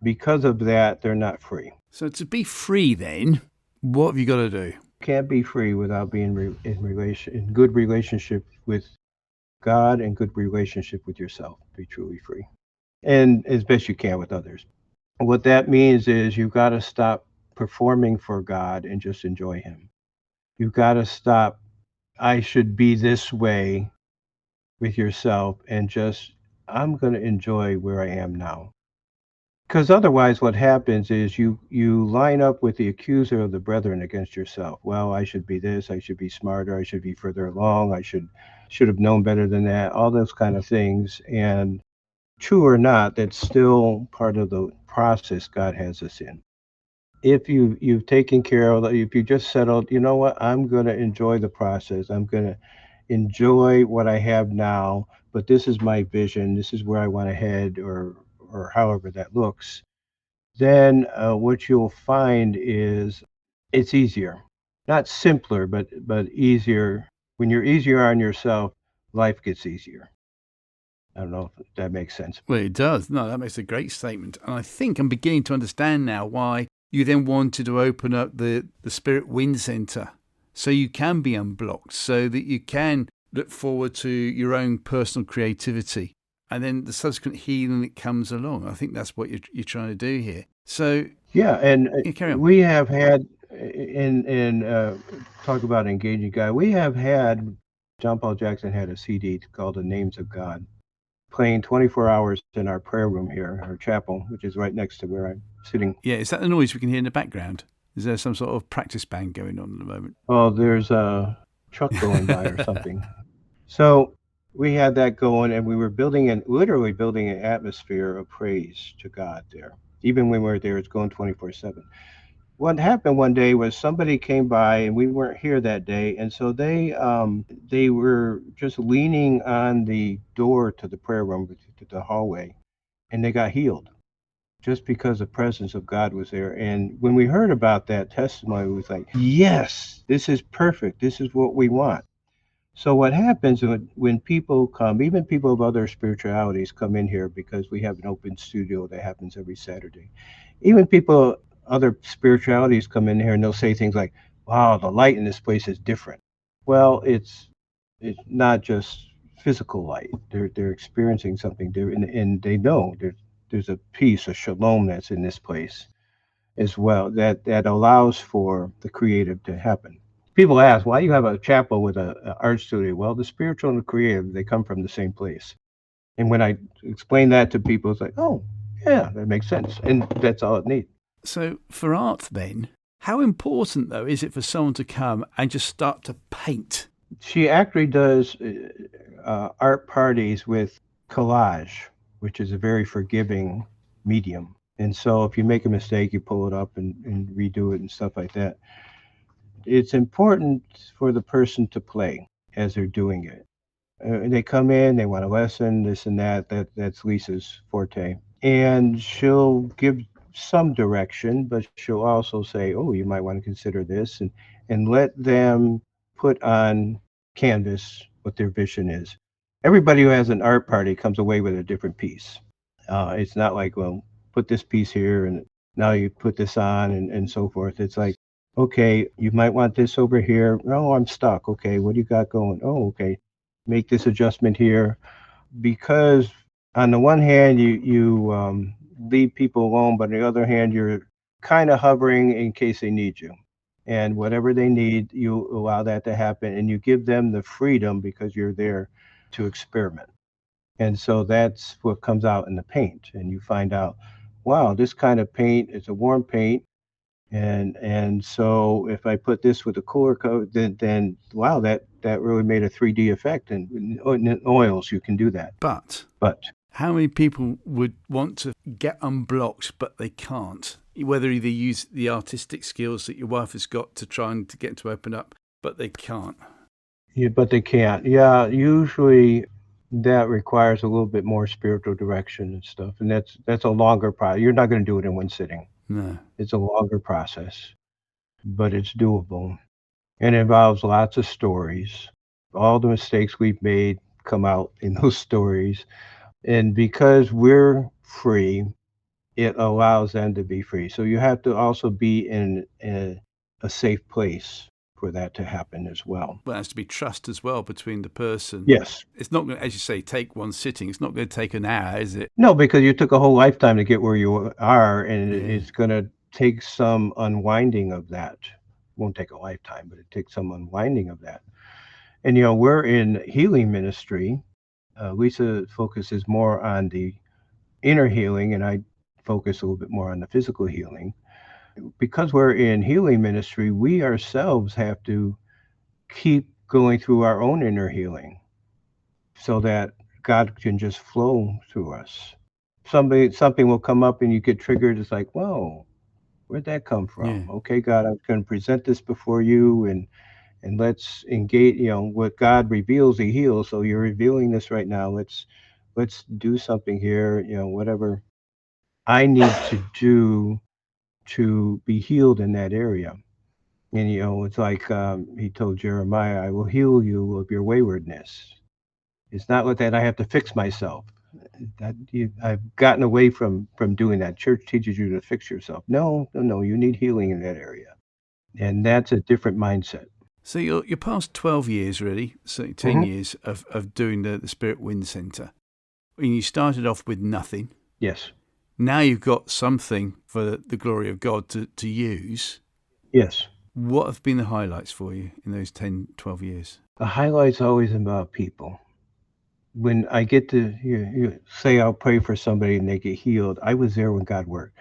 Because of that, they're not free. So to be free then, what have you got to do? Can't be free without being in good relationship with God and good relationship with yourself. Be truly free, and as best you can with others. What that means is you've got to stop performing for God and just enjoy Him. You've got to stop. I should be this way with yourself, and just I'm going to enjoy where I am now. Because otherwise, what happens is you line up with the accuser of the brethren against yourself. Well, I should be this. I should be smarter. I should be further along. I should have known better than that. All those kind of things. And true or not, that's still part of the process God has us in. If you've taken care of, if you just settled, you know what? I'm going to enjoy the process. I'm going to enjoy what I have now. But this is my vision. This is where I want to head, or however that looks, then what you'll find is it's easier. Not simpler, but easier. When you're easier on yourself, life gets easier. I don't know if that makes sense. Well, it does. No, that makes a great statement. And I think I'm beginning to understand now why you then wanted to open up the Spirit Wind Centre so you can be unblocked, so that you can look forward to your own personal creativity and then the subsequent healing that comes along. I think that's what you're trying to do here. So, Yeah, and yeah, carry on. we have had in talk about engaging God. We have had John Paul Jackson had a CD called The Names of God, playing 24 hours in our prayer room here, our chapel, which is right next to where I'm sitting. Yeah, is that the noise we can hear in the background? Is there some sort of practice band going on at the moment? Oh, there's a truck going by or something. So we had that going, and we were literally building an atmosphere of praise to God there. Even when we were there, it's going 24/7. What happened one day was somebody came by, and we weren't here that day, and so they were just leaning on the door to the prayer room, to the hallway, and they got healed just because the presence of God was there. And when we heard about that testimony, it was like, yes, this is perfect. This is what we want. So what happens when people come, even people of other spiritualities come in here, because we have an open studio that happens every Saturday. Even people other spiritualities come in here and they'll say things like, "Wow, the light in this place is different." Well, it's not just physical light. They're experiencing something there, and they know there's a peace, a shalom that's in this place as well, that allows for the creative to happen. People ask, why you have a chapel with a art studio? Well, the spiritual and the creative, they come from the same place. And when I explain that to people, it's like, oh, yeah, that makes sense. And that's all it needs. So for art then, how important though is it for someone to come and just start to paint? She actually does art parties with collage, which is a very forgiving medium. And so if you make a mistake, you pull it up and redo it and stuff like that. It's important for the person to play as they're doing it. They come in, they want a lesson, this and that. That's Lisa's forte, and she'll give some direction, but she'll also say, "Oh, you might want to consider this," and let them put on canvas what their vision is. Everybody who has an art party comes away with a different piece. It's not like, well, put this piece here and now you put this on and so forth. It's like, okay, you might want this over here. Oh, I'm stuck. Okay, what do you got going? Oh, okay, make this adjustment here. Because on the one hand, you leave people alone, but on the other hand, you're kind of hovering in case they need you. And whatever they need, you allow that to happen, and you give them the freedom because you're there to experiment. And so that's what comes out in the paint. And you find out, wow, this kind of paint is a warm paint. And so if I put this with a cooler coat, then wow, that really made a 3D effect. And in oils, you can do that. But But how many people would want to get unblocked, but they can't? Whether they use the artistic skills that your wife has got to try and to get to open up, but they can't. yeah, but they can't. Yeah, usually that requires a little bit more spiritual direction and stuff. And that's a longer process. You're not going to do it in one sitting. No. It's a longer process, but it's doable. And it involves lots of stories. All the mistakes we've made come out in those stories. And because we're free, it allows them to be free. So you have to also be in a safe place for that to happen as well. Well, there has to be trust as well between the person. Yes. It's not going to, as you say, take one sitting. It's not going to take an hour, is it? No, because you took a whole lifetime to get where you are, and Yeah. it's going to take some unwinding of that. Won't take a lifetime, but it takes some unwinding of that. And we're in healing ministry. Lisa focuses more on the inner healing, and I focus a little bit more on the physical healing. Because we're in healing ministry, we ourselves have to keep going through our own inner healing so that God can just flow through us. Something will come up and you get triggered. It's like, whoa, where'd that come from? Yeah. Okay, God, I'm going to present this before you, and let's engage. What God reveals, He heals. So you're revealing this right now. Let's do something here. Whatever I need to do to be healed in that area. And it's like He told Jeremiah, "I will heal you of your waywardness." It's not like that I have to fix myself. I've gotten away from doing that. Church teaches you to fix yourself. No, no, no. You need healing in that area, and that's a different mindset. So your past 12 years, really, so 10 years of doing the Spirit Wind Centre. And you started off with nothing. Yes. Now you've got something for the glory of God to use. Yes. What have been the highlights for you in those 10, 12 years? The highlight's always about people. When I get to say I'll pray for somebody and they get healed, I was there when God worked.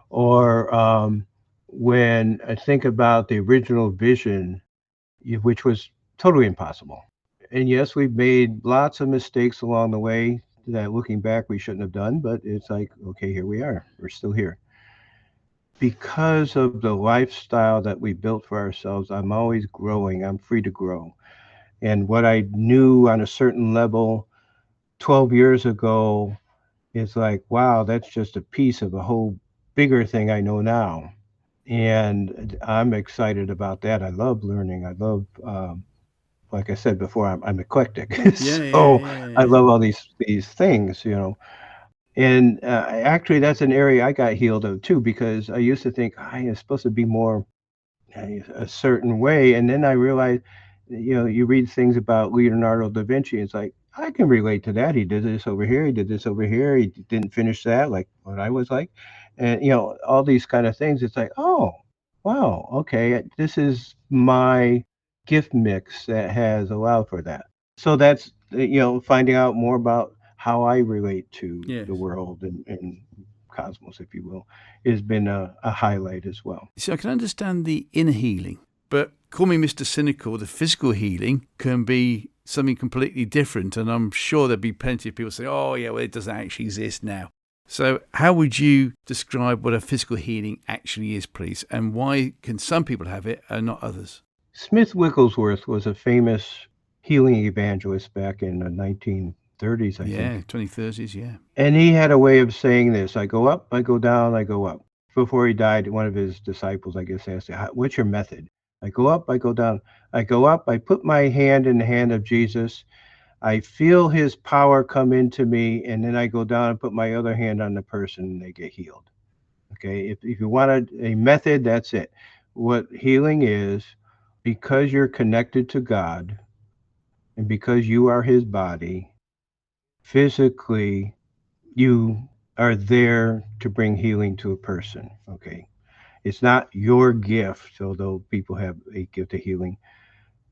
Or when I think about the original vision, which was totally impossible. And yes, we've made lots of mistakes along the way that looking back we shouldn't have done, but it's like, okay, here we are. We're still here. Because of the lifestyle that we built for ourselves, I'm always growing. I'm free to grow. And what I knew on a certain level 12 years ago is like, wow, that's just a piece of a whole bigger thing I know now. And I'm excited about that. I love learning. I love, like I said before, I'm eclectic. Yeah, yeah, So yeah, I yeah. love all these things, And actually, that's an area I got healed of too, because I used to think I am supposed to be more a certain way. And then I realized, you read things about Leonardo da Vinci, it's like, I can relate to that. He did this over here, he did this over here, he didn't finish that, like what I was like. And, all these kind of things. It's like, oh, wow, okay, this is my gift mix that has allowed for that. So that's, finding out more about how I relate to the Yes. world and cosmos, if you will, has been a highlight as well. See, I can understand the inner healing, but call me Mr. Cynical, the physical healing can be something completely different. And I'm sure there'd be plenty of people say, oh, yeah, well, it doesn't actually exist now. So, how would you describe what a physical healing actually is, please? And why can some people have it and not others? Smith Wigglesworth was a famous healing evangelist back in the 1930s, I Yeah, think. 2030s, yeah. And he had a way of saying this: I go up, I go down, I go up. Before he died, one of his disciples, I guess, asked him, what's your method? I go up, I go down. I go up, I put my hand in the hand of Jesus. I feel his power come into me, and then I go down and put my other hand on the person and they get healed. Okay, if you wanted a method, that's it. What healing is, because you're connected to God and because you are his body, physically, you are there to bring healing to a person. Okay, it's not your gift, although people have a gift of healing.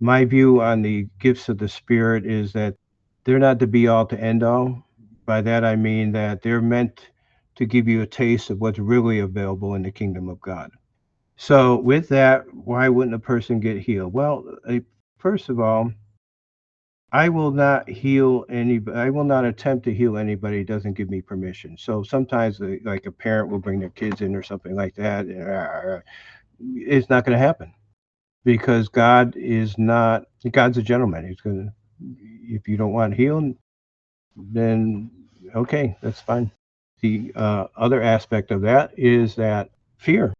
My view on the gifts of the Spirit is that they're not the be all to end all. By that, I mean that they're meant to give you a taste of what's really available in the kingdom of God. So, with that, why wouldn't a person get healed? Well, first of all, I will not heal anybody. I will not attempt to heal anybody who doesn't give me permission. So sometimes, like a parent will bring their kids in or something like that. It's not going to happen because God is not. God's a gentleman. He's going to. If you don't want healed, then okay, that's fine. The other aspect of that is that fear.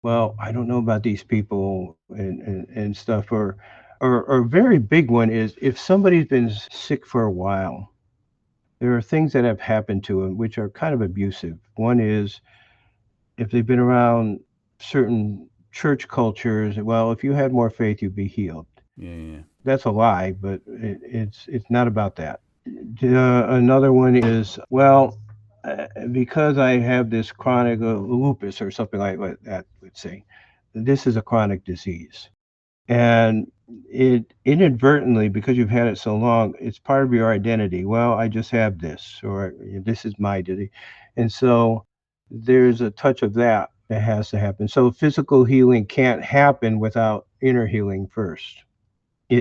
Well, I don't know about these people and stuff. Or a very big one is if somebody's been sick for a while, there are things that have happened to them which are kind of abusive. One is if they've been around certain church cultures, well, if you had more faith, you'd be healed. Yeah, yeah. That's a lie, but it's not about that. Another one is, well, because I have this chronic lupus or something like that, let's say, this is a chronic disease. And it inadvertently, because you've had it so long, it's part of your identity. Well, I just have this, or this is my identity. And so there's a touch of that that has to happen. So physical healing can't happen without inner healing first.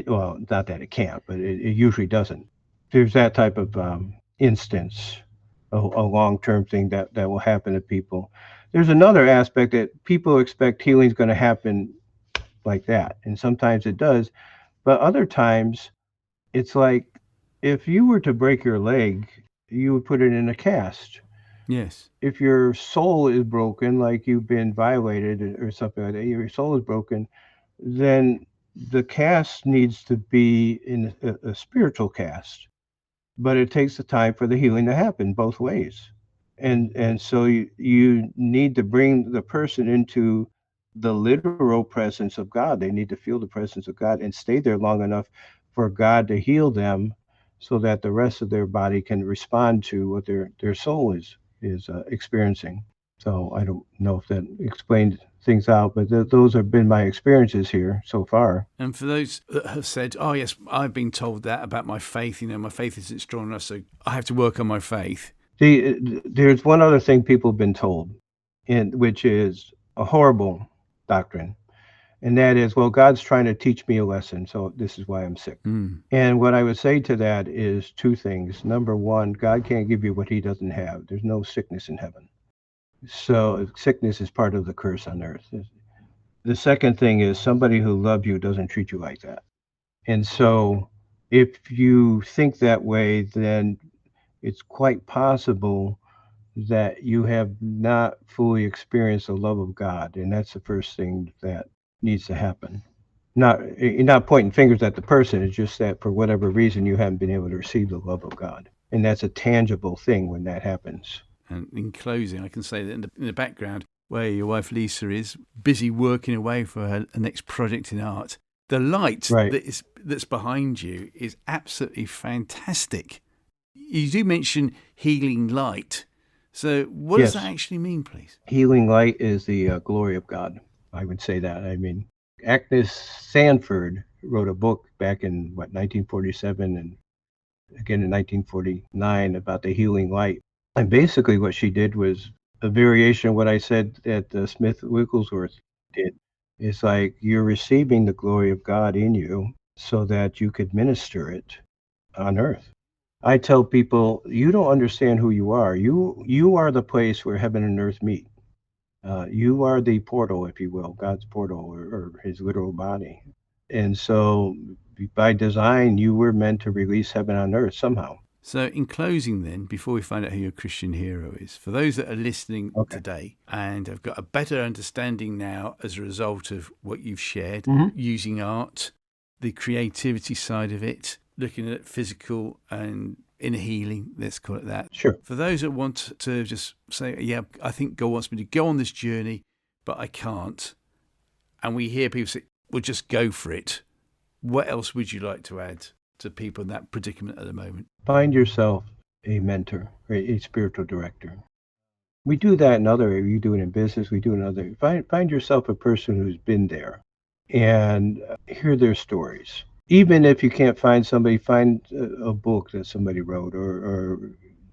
Well, not that it can't, but it usually doesn't. There's that type of instance, a long-term thing that will happen to people. There's another aspect that people expect healing is going to happen like that, and sometimes it does, but other times it's like if you were to break your leg, you would put it in a cast. Yes. If your soul is broken, like you've been violated or something like that, your soul is broken, then the cast needs to be in a spiritual cast, but it takes the time for the healing to happen both ways. And so you need to bring the person into the literal presence of God. They need to feel the presence of God and stay there long enough for God to heal them so that the rest of their body can respond to what their soul is experiencing. So I don't know if that explained things out. But those have been my experiences here so far. And for those that have said, oh, yes, I've been told that about my faith, my faith isn't strong enough, so I have to work on my faith. There's one other thing people have been told, which is a horrible doctrine. And that is, well, God's trying to teach me a lesson, so this is why I'm sick. And what I would say to that is two things. Number one, God can't give you what he doesn't have. There's no sickness in heaven. So sickness is part of the curse on earth. The second thing is somebody who loves you doesn't treat you like that. And so if you think that way, then it's quite possible that you have not fully experienced the love of God. And that's the first thing that needs to happen. You're not pointing fingers at the person. It's just that for whatever reason, you haven't been able to receive the love of God. And that's a tangible thing when that happens. And in closing, I can say that in the background, where your wife Lisa is busy working away for her next project in art, the light that's behind you is absolutely fantastic. You do mention healing light. So what does that actually mean, please? Healing light is the glory of God. I would say that. I mean, Agnes Sanford wrote a book back in, 1947 and again in 1949 about the healing light. And basically what she did was a variation of what I said that Smith Wigglesworth did. It's like you're receiving the glory of God in you so that you could minister it on earth. I tell people, you don't understand who you are. You are the place where heaven and earth meet. You are the portal, if you will, God's portal or his literal body. And so by design, you were meant to release heaven on earth somehow. So in closing then, before we find out who your Christian hero is, for those that are listening today and have got a better understanding now as a result of what you've shared, using art, the creativity side of it, looking at physical and inner healing, let's call it that. Sure. For those that want to just say, yeah, I think God wants me to go on this journey, but I can't. And we hear people say, well, just go for it. What else would you like to add to people in that predicament at the moment? Find yourself a mentor, or a spiritual director. We do that in other areas. You do it in business. We do it in other. Find yourself a person who's been there and hear their stories. Even if you can't find somebody, find a book that somebody wrote or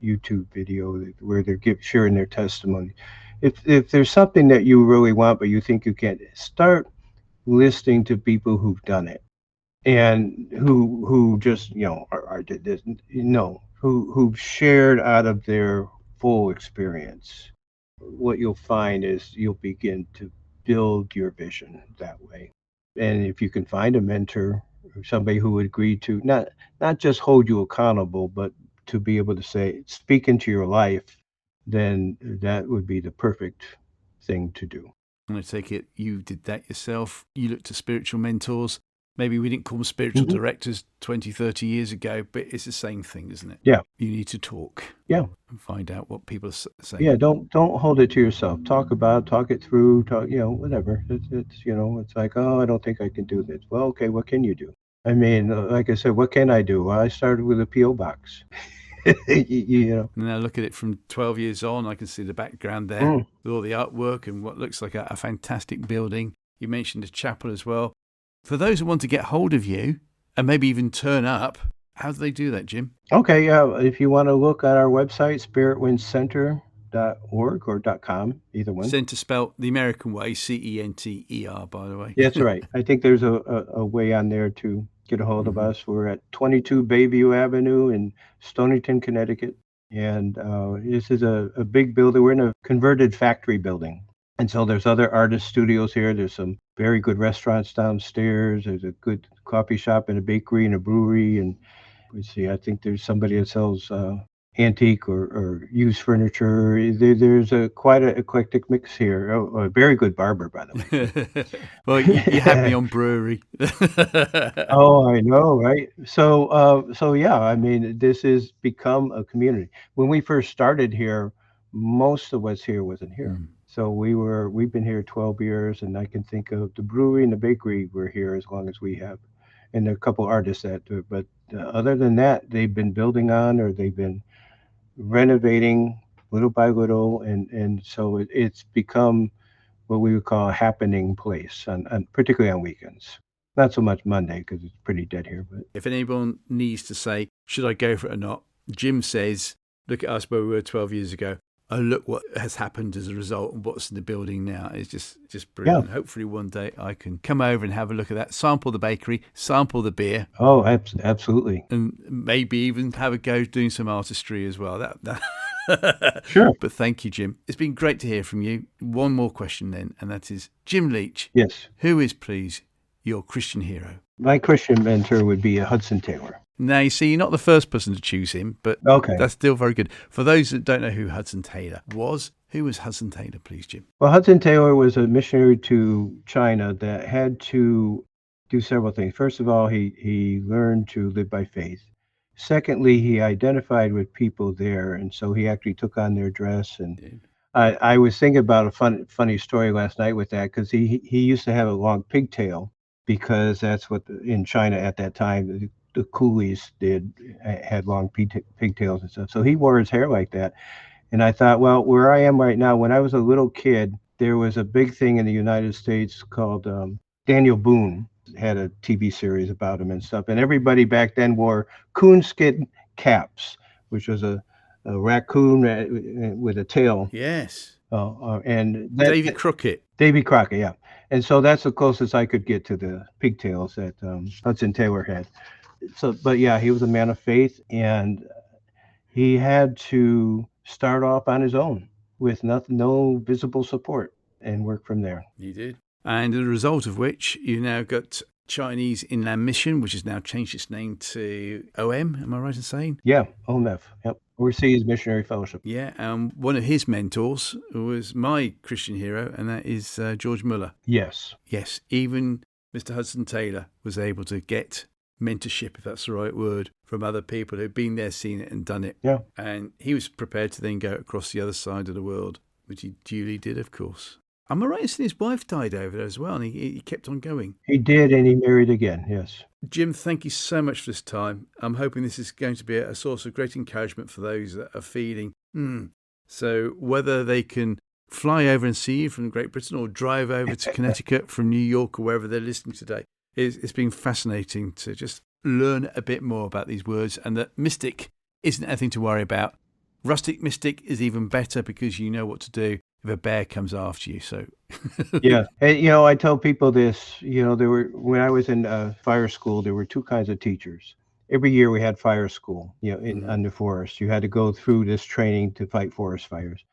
YouTube video where they're sharing their testimony. If there's something that you really want but you think you can't, start listening to people who've done it and who just who've shared out of their full experience. What you'll find is you'll begin to build your vision that way. And if you can find a mentor, somebody who would agree to not just hold you accountable, but to be able to speak into your life, then that would be the perfect thing to do. And I take it you did that yourself. You looked at spiritual mentors. Maybe we didn't call them spiritual directors 20, 30 years ago, but it's the same thing, isn't it? Yeah. You need to talk. Yeah. And find out what people are saying. Yeah, don't hold it to yourself. Talk it through, whatever. It's like, oh, I don't think I can do this. Well, okay, what can you do? I mean, like I said, what can I do? Well, I started with a P.O. box. And now look at it from 12 years on. I can see the background there with all the artwork and what looks like a fantastic building. You mentioned a chapel as well. For those who want to get hold of you and maybe even turn up, how do they do that, Jim? Okay, yeah. If you want to look at our website, spiritwindcenter.org or .com, either one. Center spelled the American way, CENTER, by the way. That's right. I think there's a way on there to get a hold of us. We're at 22 Bayview Avenue in Stonington, Connecticut. And this is a big building. We're in a converted factory building. And so there's other artist studios here. There's some very good restaurants downstairs. There's a good coffee shop and a bakery and a brewery. And let's see, I think there's somebody that sells antique or used furniture. There's quite an eclectic mix here. Oh, a very good barber, by the way. Well, you had me on brewery. Oh, I know, right? So yeah, I mean, this has become a community. When we first started here, most of us here wasn't here. So we've been here 12 years, and I can think of the brewery and the bakery were here as long as we have, and there are a couple artists that do it. But other than that, they've been building on or they've been renovating little by little, and so it's become what we would call a happening place, particularly on weekends. Not so much Monday because it's pretty dead here. But if anyone needs to say, should I go for it or not, Jim says, look at us where we were 12 years ago. Oh, look what has happened as a result and what's in the building now. It's just brilliant. Yeah. Hopefully one day I can come over and have a look at that, sample the bakery, sample the beer. Oh, absolutely. And maybe even have a go doing some artistry as well. That Sure. But thank you, Jim. It's been great to hear from you. One more question then, and that is, Jim Leach. Yes. Who is, please, your Christian hero? My Christian mentor would be Hudson Taylor. Now, you see, you're not the first person to choose him, but Okay. That's still very good. For those that don't know who Hudson Taylor was, who was Hudson Taylor, please, Jim? Well, Hudson Taylor was a missionary to China that had to do several things. First of all, he learned to live by faith. Secondly, he identified with people there, and so he actually took on their dress. And I was thinking about a funny story last night with that, because he used to have a long pigtail, because that's what in China at that time the coolies had long pigtails and stuff. So he wore his hair like that. And I thought, well, where I am right now, when I was a little kid, there was a big thing in the United States called Daniel Boone had a TV series about him and stuff. And everybody back then wore coonskin caps, which was a raccoon with a tail. Yes. And Davy Crockett. Davy Crockett, yeah. And so that's the closest I could get to the pigtails that Hudson Taylor had. So, but yeah, he was a man of faith, and he had to start off on his own with no visible support and work from there. You did. And as a result of which, you've now got Chinese Inland Mission, which has now changed its name to OM, am I right in saying? Yeah, OMF, yep. Overseas Missionary Fellowship. Yeah, one of his mentors was my Christian hero, and that is George Muller. Yes. Yes, even Mr. Hudson Taylor was able to get mentorship, if that's the right word, from other people who've been there, seen it and done it. Yeah. And he was prepared to then go across the other side of the world, which he duly did, of course. Am I right in saying his wife died over there as well, and he kept on going? He did, and he married again, yes. Jim, thank you so much for this time. I'm hoping this is going to be a source of great encouragement for those that are feeling, So whether they can fly over and see you from Great Britain or drive over to Connecticut from New York or wherever they're listening today, it's been fascinating to just learn a bit more about these words, and that mystic isn't anything to worry about. Rustic mystic is even better because you know what to do if a bear comes after you. So yeah. And, I tell people this, when I was in fire school, there were two kinds of teachers. Every year we had fire school, on the forest. You had to go through this training to fight forest fires.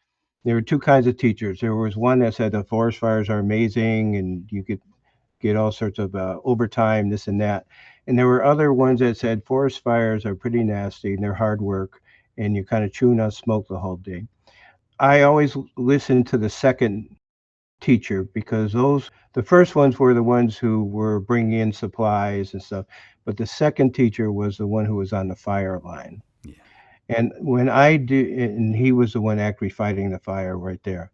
There were two kinds of teachers. There was one that said the forest fires are amazing and you could get all sorts of overtime, this and that. And there were other ones that said forest fires are pretty nasty and they're hard work and you're kind of chewing on smoke the whole day. I always listened to the second teacher, because the first ones were the ones who were bringing in supplies and stuff, but the second teacher was the one who was on the fire line. Yeah. And and he was the one actually fighting the fire right there.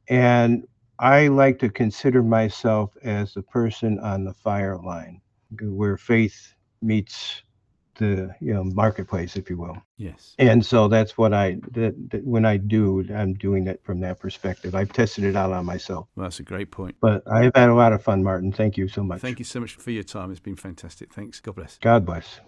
And I like to consider myself as the person on the fire line, where faith meets the marketplace, if you will. Yes. And so that's what when I do, I'm doing it from that perspective. I've tested it out on myself. Well, that's a great point. But I've had a lot of fun, Martin. Thank you so much. Thank you so much for your time. It's been fantastic. Thanks. God bless. God bless.